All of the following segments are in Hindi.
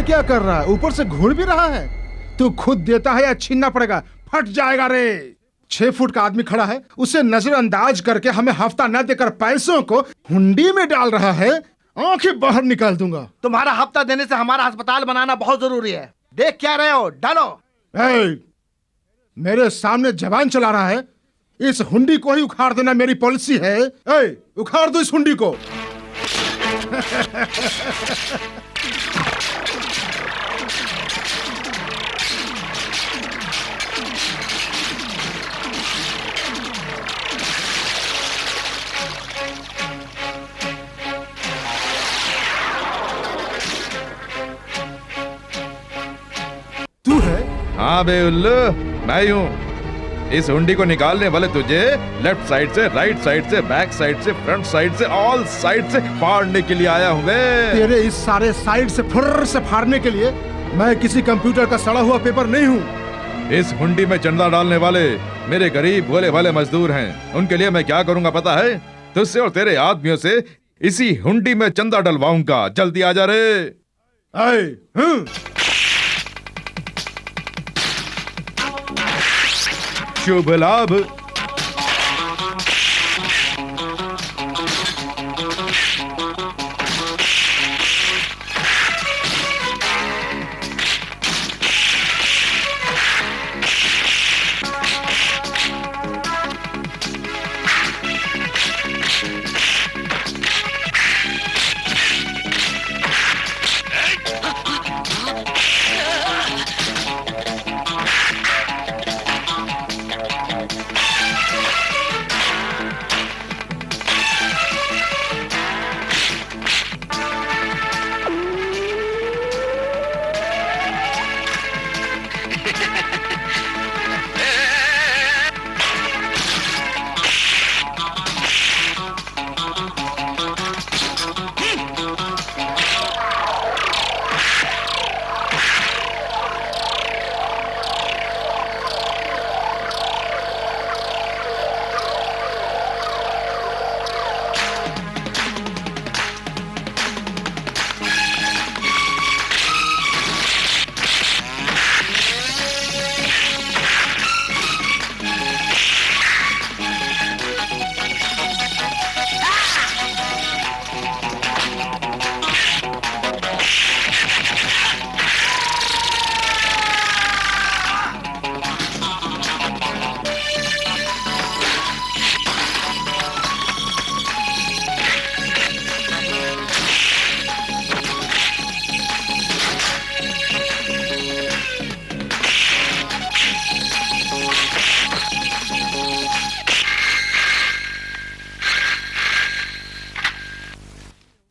ये क्या कर रहा है? ऊपर से घूर भी रहा है। तू खुद देता है या छीनना पड़ेगा? फट जाएगा रे। 6 फुट का आदमी खड़ा है, उसे नजरअंदाज करके हमें हफ्ता न देकर पैसों को हुंडी में डाल रहा है। आंखें बाहर निकाल दूंगा। तुम्हारा हफ्ता देने से हमारा अस्पताल बनाना बहुत जरूरी है। देख क्या रहे हो? डालो। मेरे सामने जबान चला रहा है। इस हुंडी को ही उखाड़ देना मेरी पॉलिसी है। उखाड़ दो इस हुंडी को। तू है? हाँ बे उल्लू, मैं ही हूँ। इस हुंडी को निकालने वाले तुझे लेफ्ट साइड से, राइट साइड से, बैक साइड से, फ्रंट साइड से, ऑल साइड से फाड़ने के लिए आया हूँ मैं। तेरे इस सारे साइड से फुर्र से फाड़ने के लिए मैं किसी कंप्यूटर का सड़ा हुआ पेपर नहीं हूँ। इस हुंडी में चंदा डालने वाले मेरे गरीब भोले भाले मजदूर हैं। उनके लिए मैं क्या करूँगा पता है? तुझसे और तेरे आदमियों से इसी हुंडी में चंदा डलवाऊंगा। जल्दी आ जा रे। शुभ लाभ।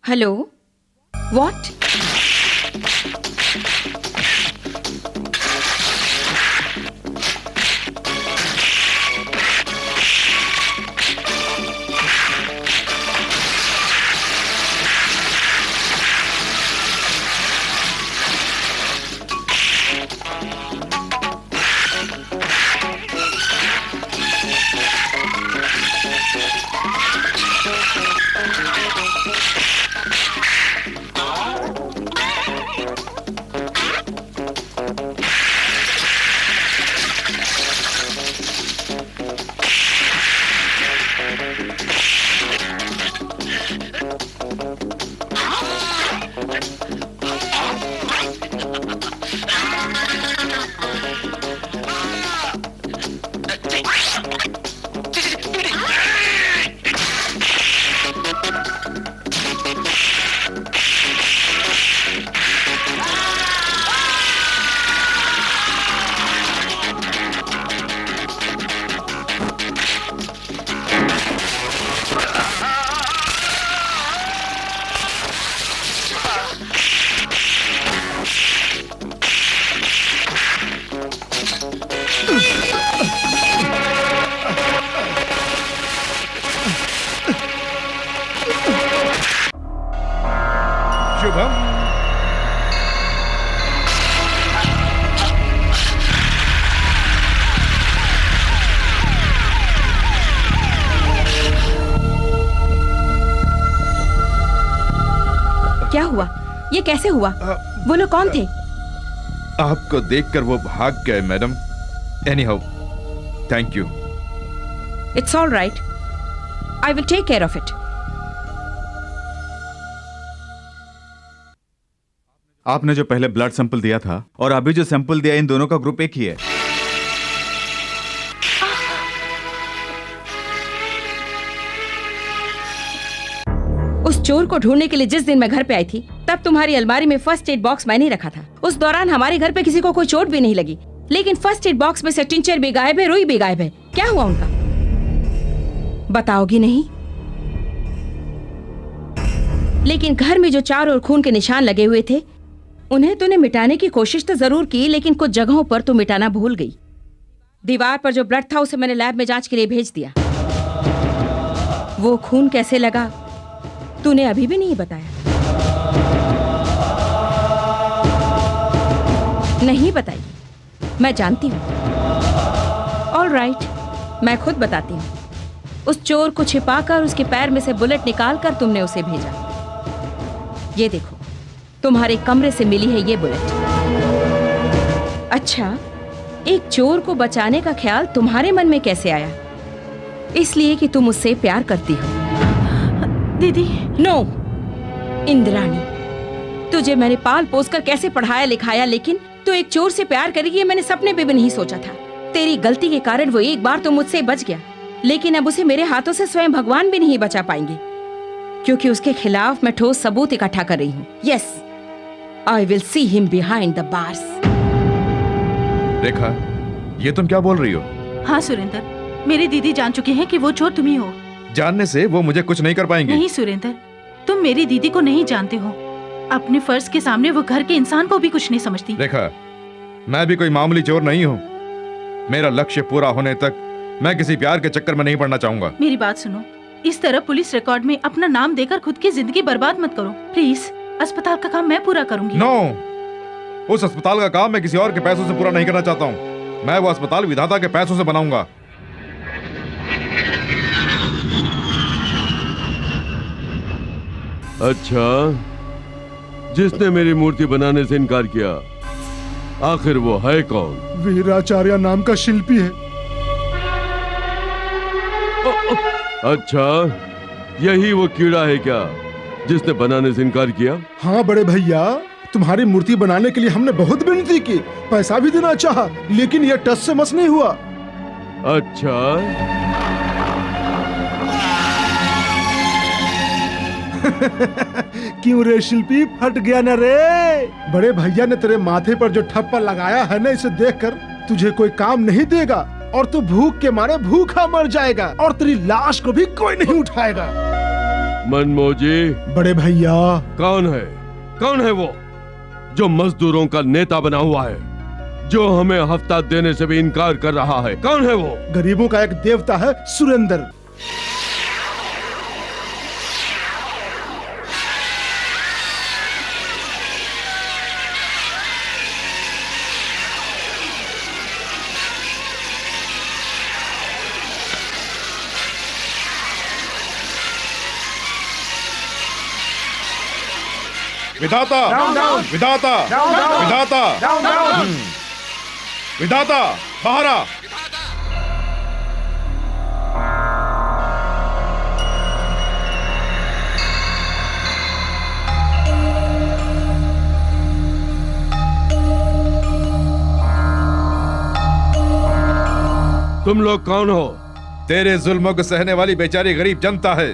Hello, what? शुभम। क्या हुआ? ये कैसे हुआ? वो लोग कौन थे? आपको देखकर वो भाग गए madam. Anyhow, thank you. It's all right, I will take care of it. आपने जो पहले ब्लड सैंपल दिया था और अभी जो सैंपल दिया, इन दोनों का ग्रुप एक ही है। उस चोर को ढूंढने के लिए जिस दिन मैं घर पे आई थी, तब तुम्हारी अलमारी में फर्स्ट एड बॉक्स मैंने रखा था। उस दौरान हमारे घर पे किसी को कोई चोट भी नहीं लगी, लेकिन फर्स्ट एड बॉक्स में से टिंचर भी गायब है, रुई भी गायब है। क्या हुआ उनका? बताओगी नहीं? लेकिन घर में जो चारों ओर खून के निशान लगे हुए थे, उन्हें तूने मिटाने की कोशिश तो जरूर की, लेकिन कुछ जगहों पर तू मिटाना भूल गई। दीवार पर जो ब्लड था उसे मैंने लैब में जांच के लिए भेज दिया। वो खून कैसे लगा तूने अभी भी नहीं बताया। नहीं बताई, मैं जानती हूं। ऑल राइट, मैं खुद बताती हूं। उस चोर को छिपाकर उसके पैर में से बुलेट निकालकर तुमने उसे भेजा। ये देखो, तुम्हारे कमरे से मिली है ये बुलेट। अच्छा, एक चोर को बचाने का ख्याल तुम्हारे मन में कैसे आया? इसलिए कि तुम उससे प्यार करती हो। दीदी। नो इंद्राणी, तुझे मैंने पाल पोस कर कैसे पढ़ाया लिखाया, लेकिन तू एक चोर से प्यार करेगी ये मैंने सपने में भी नहीं सोचा था। तेरी गलती के कारण वो एक बार तो मुझसे बच गया, लेकिन अब उसे मेरे हाथों से स्वयं भगवान भी नहीं बचा पाएंगे, क्योंकि उसके खिलाफ मैं ठोस सबूत इकट्ठा कर रही हूँ। Yes, I will see him behind the bars. Rekha, ये तुम क्या बोल रही हो? हाँ सुरेंद्र, मेरी दीदी जान चुकी है कि वो चोर तुम ही हो। जानने से वो मुझे कुछ नहीं कर पाएंगे। नहीं सुरेंद्र, तुम मेरी दीदी को नहीं जानते हो। अपने फर्ज के सामने वो घर के इंसान को भी कुछ नहीं समझती। रेखा, मैं भी कोई मामूली चोर नहीं हूँ। मेरा लक्ष्य पूरा होने तक मैं किसी प्यार के चक्कर में नहीं पड़ना चाहूंगा। मेरी बात सुनो, इस तरह पुलिस रिकॉर्ड में अपना नाम देकर खुद की जिंदगी बर्बाद मत करो प्लीज। अस्पताल का काम मैं पूरा करूंगी। नो, उस अस्पताल का काम मैं किसी और के पैसों से पूरा नहीं करना चाहता हूँ। मैं वो अस्पताल विधाता के पैसों से बनाऊंगा। अच्छा, जिसने मेरी मूर्ति बनाने से इनकार किया, आखिर वो है कौन? वीराचार्य नाम का शिल्पी है। अच्छा, यही वो कीड़ा है क्या जिसने बनाने से इनकार किया? हाँ बड़े भैया, तुम्हारी मूर्ति बनाने के लिए हमने बहुत विनती की, पैसा भी देना चाहा, लेकिन यह टस से मस नहीं हुआ। अच्छा क्यों रे शिल्पी, फट गया न रे? बड़े भैया ने तेरे माथे पर जो ठप्पा लगाया है ना, इसे देखकर तुझे कोई काम नहीं देगा और तू भूख के मारे भूखा मर जाएगा और तेरी लाश को भी कोई नहीं उठाएगा। मनमोजी। बड़े भैया। कौन है वो जो मजदूरों का नेता बना हुआ है, जो हमें हफ्ता देने से भी इनकार कर रहा है? कौन है वो? गरीबों का एक देवता है, सुरेंद्र। विधाता, विधाता, विधाता, विधाता, बाहर आ। तुम लोग कौन हो? तेरे जुल्मों को सहने वाली बेचारी गरीब जनता है।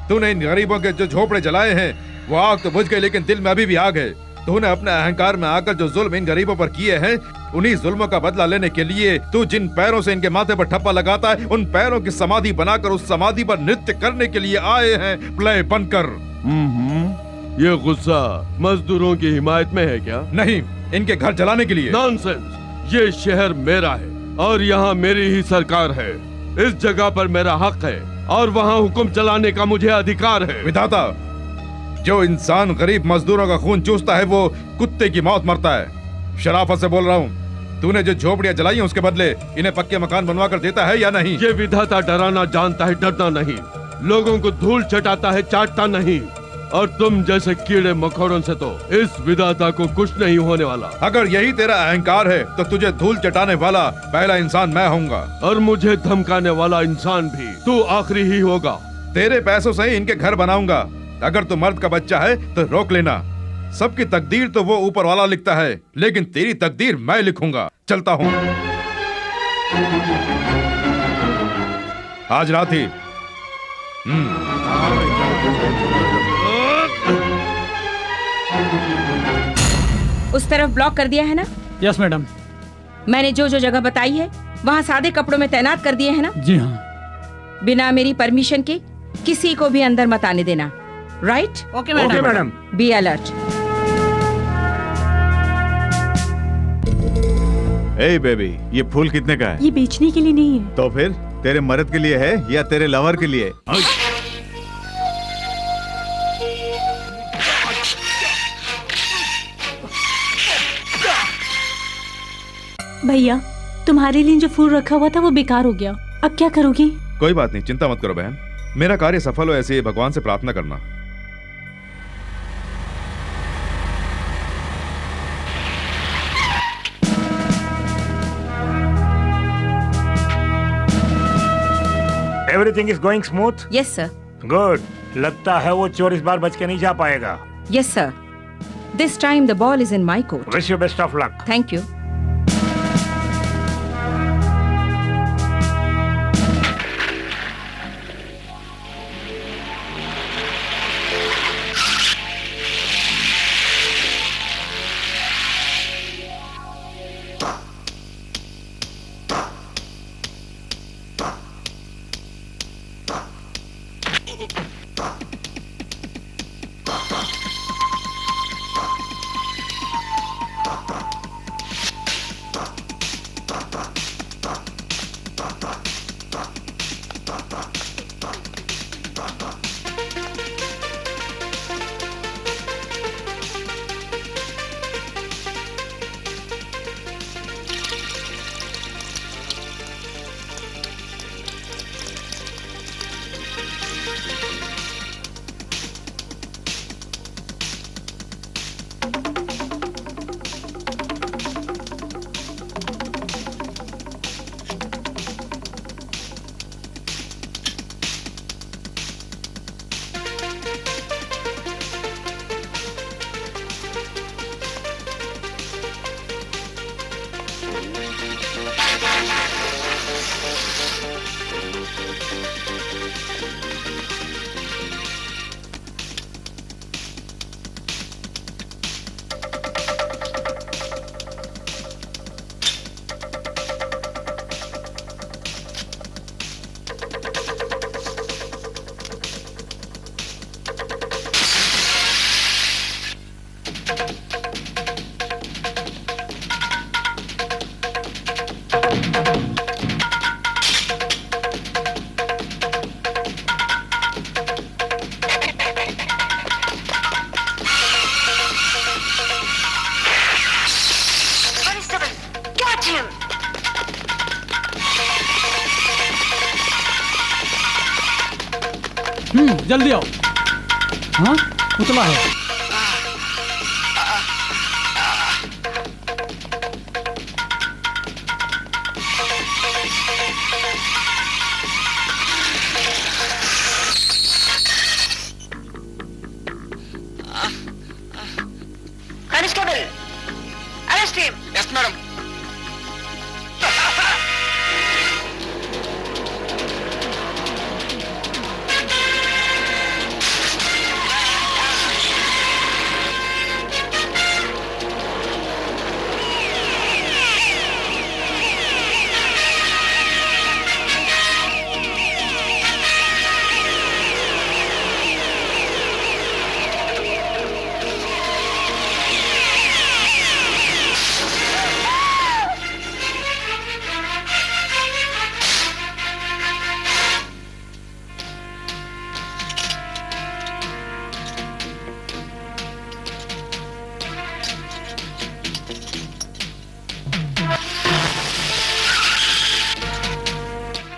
तूने इन गरीबों के जो झोपड़े जलाए हैं, वो आग तो बुझ गई, लेकिन दिल में अभी भी आग है। तूने अपने अहंकार में आकर जो जुल्म इन गरीबों पर किए हैं, उन्हीं जुल्मों का बदला लेने के लिए तू जिन पैरों से इनके माथे पर ठप्पा लगाता है, उन पैरों की समाधि बनाकर उस समाधि पर नृत्य करने के लिए आए हैं प्ले बनकर। ये गुस्सा मजदूरों की हिमायत में है क्या? नहीं, इनके घर जलाने के लिए। नॉनसेंस! ये शहर मेरा है और यहाँ मेरी ही सरकार है। इस जगह पर मेरा हक है और वहाँ हुक्म चलाने का मुझे अधिकार है। विधाता, जो इंसान गरीब मजदूरों का खून चूसता है, वो कुत्ते की मौत मरता है। शराफत से बोल रहा हूँ, तूने जो झोपड़ियां जलाई हैं, उसके बदले इन्हें पक्के मकान बनवा कर देता है या नहीं? ये विधाता डराना जानता है, डरना नहीं। लोगों को धूल चटाता है, चाटता नहीं। और तुम जैसे कीड़े मकोड़ों से तो इस विधाता को कुछ नहीं होने वाला। अगर यही तेरा अहंकार है तो तुझे धूल चटाने वाला पहला इंसान मैं होऊंगा। और मुझे धमकाने वाला इंसान भी तू आखिरी ही होगा। तेरे पैसों से ही इनके घर बनाऊंगा। अगर तू मर्द का बच्चा है तो रोक लेना। सबकी तकदीर तो वो ऊपर वाला लिखता है, लेकिन तेरी तकदीर मैं लिखूंगा। चलता हूँ। आज रात ही। उस तरफ ब्लॉक कर दिया है ना? Yes madam. मैंने जो जो जगह बताई है वहाँ सादे कपड़ों में तैनात कर दिए हैं ना? जी हाँ। बिना मेरी परमिशन के किसी को भी अंदर मत आने देना। Right? Okay madam. Be alert. A baby, ये फूल कितने का है? ये बेचने के लिए नहीं है। तो फिर तेरे मर्द के लिए है या तेरे लवर के लिए? भैया, तुम्हारे लिए जो फूल रखा हुआ था वो बेकार हो गया, अब क्या करोगी? कोई बात नहीं, चिंता मत करो बहन। मेरा कार्य सफल हो ऐसे ही भगवान से प्रार्थना करना। Everything is going smooth? Yes sir. Good. लगता है वो चोर इस बार बच के नहीं जा पाएगा। Yes sir. This time the ball is in my court. Wish you best of luck. Thank you. जल्दी आओ। हाँ, पुतला है। Constable, arrest him. Yes, madam.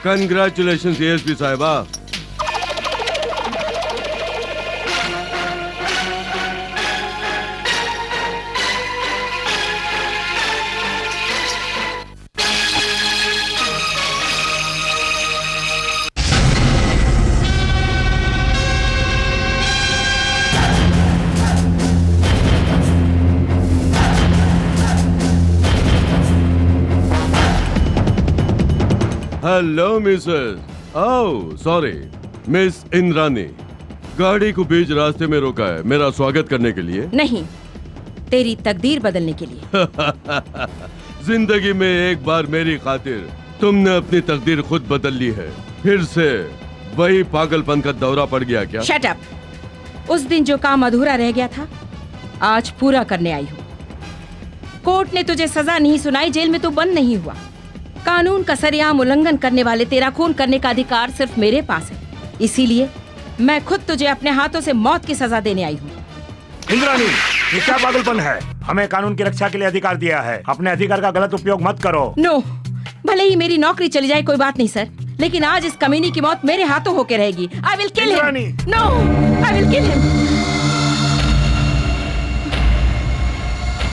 Congratulation ASP साहिबा। Hello Mrs, oh sorry, miss Indrani. गाड़ी को बीच रास्ते में रोका है मेरा स्वागत करने के लिए? नहीं, तेरी तकदीर बदलने के लिए। जिंदगी में एक बार मेरी खातिर तुमने अपनी तकदीर खुद बदल ली है। फिर से वही पागलपन का दौरा पड़ गया क्या? Shut up. उस दिन जो काम अधूरा रह गया था आज पूरा करने आई हूँ। कोर्ट ने तुझे सजा नहीं सुनाई, जेल में तू बंद नहीं हुआ। कानून का सरेआम उल्लंघन करने वाले तेरा खून करने का अधिकार सिर्फ मेरे पास है। इसीलिए मैं खुद तुझे अपने हाथों से मौत की सजा देने आई हूँ। इंद्राणी, ये क्या पागलपन है? हमें कानून की रक्षा के लिए अधिकार दिया है, अपने अधिकार का गलत उपयोग मत करो। नो, भले ही मेरी नौकरी चली जाए कोई बात नहीं सर, लेकिन आज इस कमीनी की मौत मेरे हाथों होके रहेगी। I will kill him. No, I will kill him.